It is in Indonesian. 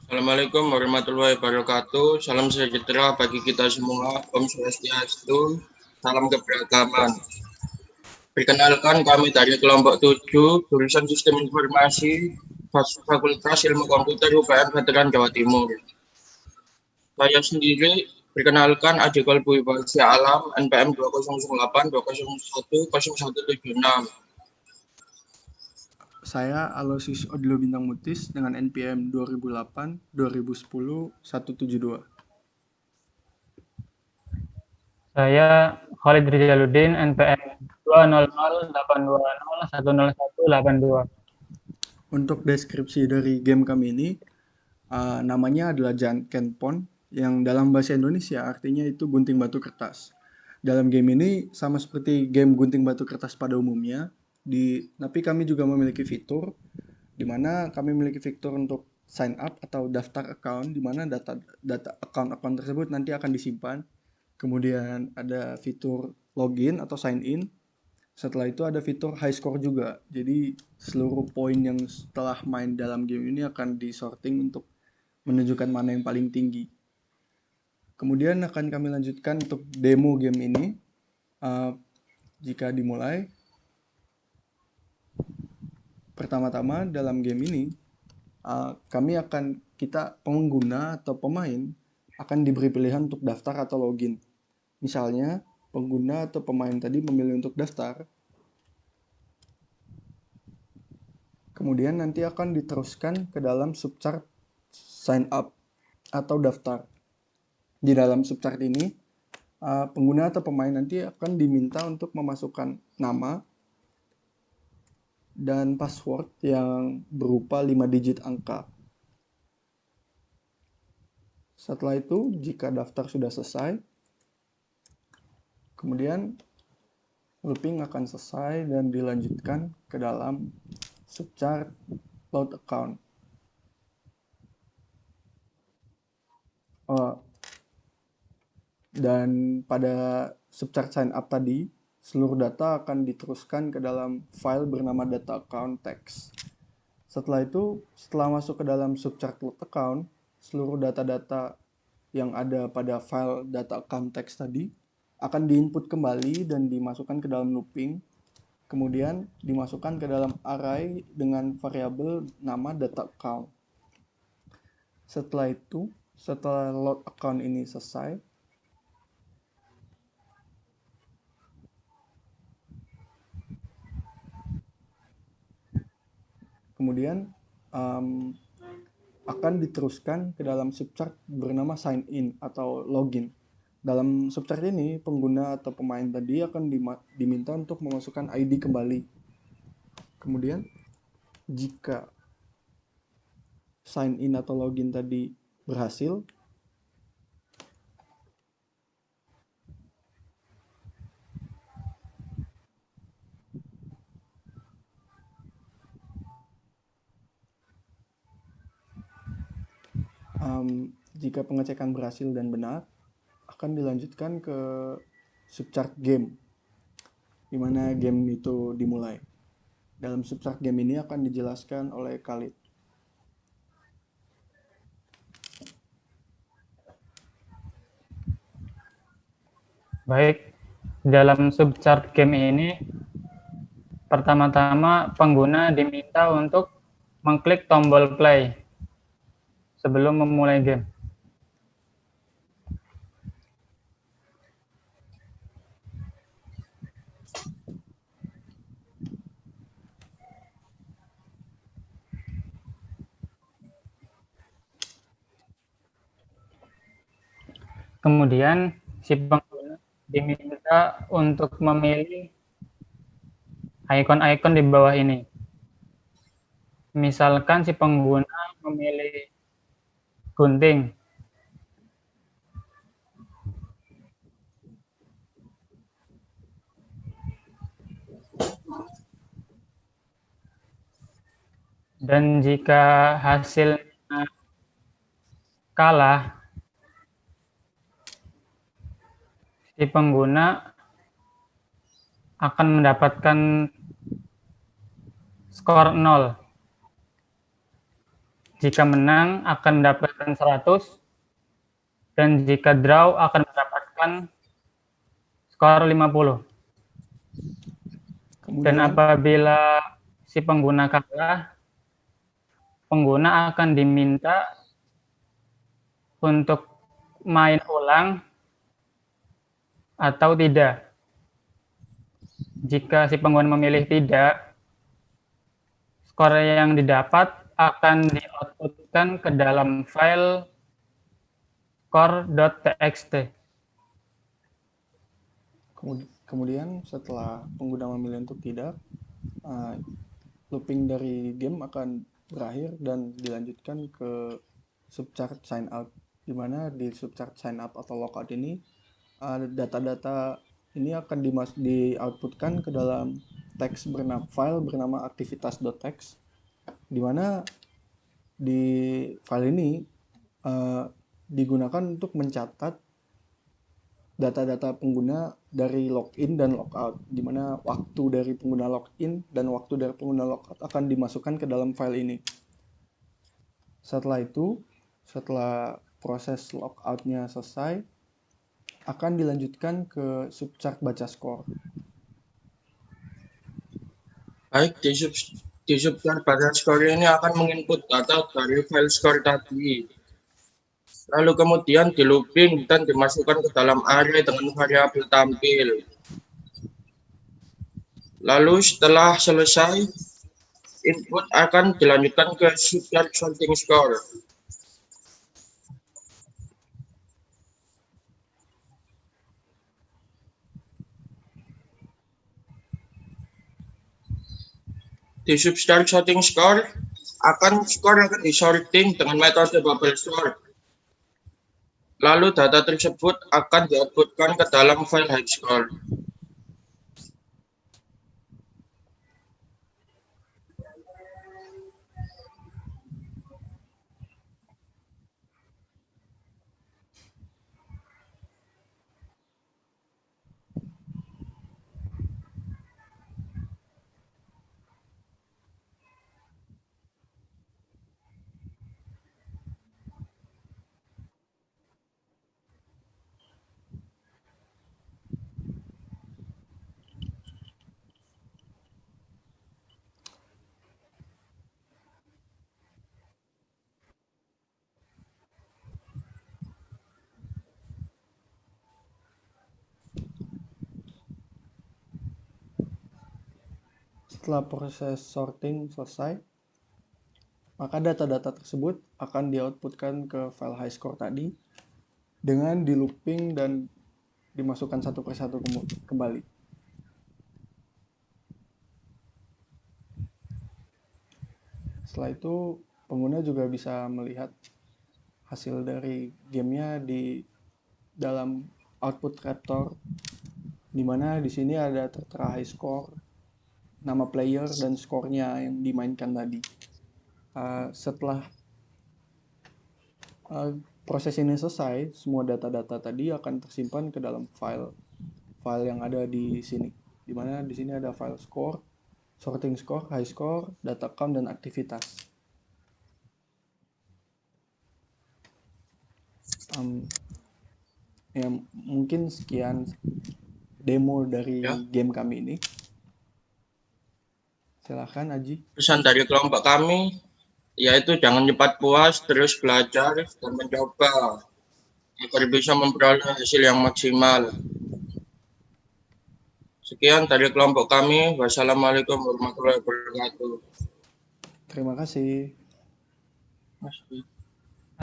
Assalamualaikum warahmatullahi wabarakatuh. Salam sejahtera bagi kita semua. Om Swastiastu. Salam keberagaman. Perkenalkan, kami dari kelompok 7, jurusan Sistem Informasi, Fakultas Ilmu Komputer UPN Veteran Jawa Timur. Saya sendiri perkenalkan Aji Kolbu Ibadah Alam NPM 2008 201 0176. Saya Aloysius Odilo Bintang Mutis dengan NPM 2008 2010 172. Saya Khalid Rijaluddin, NPM 20082010182. Untuk deskripsi dari game kami ini, namanya adalah Jankenpon, yang dalam bahasa Indonesia artinya itu gunting batu kertas. Dalam game ini sama seperti game gunting batu kertas pada umumnya, tapi kami juga memiliki fitur di mana kami memiliki fitur untuk sign up atau daftar account, di mana data account tersebut nanti akan disimpan. Kemudian ada fitur login atau sign in. Setelah itu ada fitur high score juga. Jadi seluruh poin yang setelah main dalam game ini akan disorting untuk menunjukkan mana yang paling tinggi. Kemudian akan kami lanjutkan untuk demo game ini. Jika dimulai, pertama-tama dalam game ini pengguna atau pemain akan diberi pilihan untuk daftar atau login. Misalnya pengguna atau pemain tadi memilih untuk daftar, kemudian nanti akan diteruskan ke dalam subchart sign up atau daftar. Di dalam subchart ini pengguna atau pemain nanti akan diminta untuk memasukkan nama dan password yang berupa 5 digit angka. Setelah itu, jika daftar sudah selesai, kemudian looping akan selesai dan dilanjutkan ke dalam subchart load account. Dan pada subchart sign up tadi, seluruh data akan diteruskan ke dalam file bernama data account text. Setelah itu, setelah masuk ke dalam subchart load account, seluruh data-data yang ada pada file data account text tadi akan diinput kembali dan dimasukkan ke dalam looping, kemudian dimasukkan ke dalam array dengan variabel nama data account. Setelah itu, setelah load account ini selesai, kemudian akan diteruskan ke dalam subchart bernama sign in atau login. Dalam subchart ini, pengguna atau pemain tadi akan diminta untuk memasukkan ID kembali. Kemudian, jika sign in atau login tadi berhasil, jika pengecekan berhasil dan benar, akan dilanjutkan ke subchart game, di mana game itu dimulai. Dalam subchart game ini akan dijelaskan oleh Khalid. Baik, dalam subchart game ini, pertama-tama pengguna diminta untuk mengklik tombol play sebelum memulai game. Kemudian si pengguna diminta untuk memilih ikon-ikon di bawah ini. Misalkan si pengguna memilih gunting, dan jika hasilnya kalah, si pengguna akan mendapatkan skor 0. Jika menang akan mendapatkan 100, dan jika draw akan mendapatkan skor 50. Dan Kemudian, apabila si pengguna kalah, pengguna akan diminta untuk main ulang atau tidak. Jika si pengguna memilih tidak, skor yang didapat akan di-outputkan ke dalam file score.txt. kemudian setelah pengguna memilih untuk tidak, looping dari game akan berakhir dan dilanjutkan ke subchart sign out, di mana di subchart sign up atau logout ini data-data ini akan di-outputkan ke dalam file bernama aktivitas.txt, di mana di file ini digunakan untuk mencatat data-data pengguna dari login dan logout, di mana waktu dari pengguna login dan waktu dari pengguna logout akan dimasukkan ke dalam file ini. Setelah itu, setelah proses logout-nya selesai, akan dilanjutkan ke subchart baca skor. Baik, di subchart baca skor ini akan menginput data dari file skor tadi. Lalu kemudian di looping dan dimasukkan ke dalam array dengan variabel tampil. Lalu setelah selesai, input akan dilanjutkan ke subchart sorting score. Di subchart sorting score, skor akan disorting dengan metode bubble sort. Lalu data tersebut akan di-outputkan ke dalam file high score. Setelah proses sorting selesai, maka data-data tersebut akan di-outputkan ke file high score tadi dengan di looping dan dimasukkan satu persatu kembali. Setelah itu, pengguna juga bisa melihat hasil dari gamenya di dalam output raptor, di mana di sini ada tertera high score, nama player, dan skornya yang dimainkan tadi. Setelah proses ini selesai, semua data-data tadi akan tersimpan ke dalam file yang ada di sini, di mana di sini ada file score, sorting score, high score, data count, dan aktivitas. Ya, mungkin sekian demo dari game kami ini. Silahkan Aji. Pesan dari kelompok kami yaitu jangan cepat puas, terus belajar dan mencoba agar bisa memperoleh hasil yang maksimal. Sekian dari kelompok kami. Wassalamualaikum warahmatullahi wabarakatuh. Terima kasih. Mas.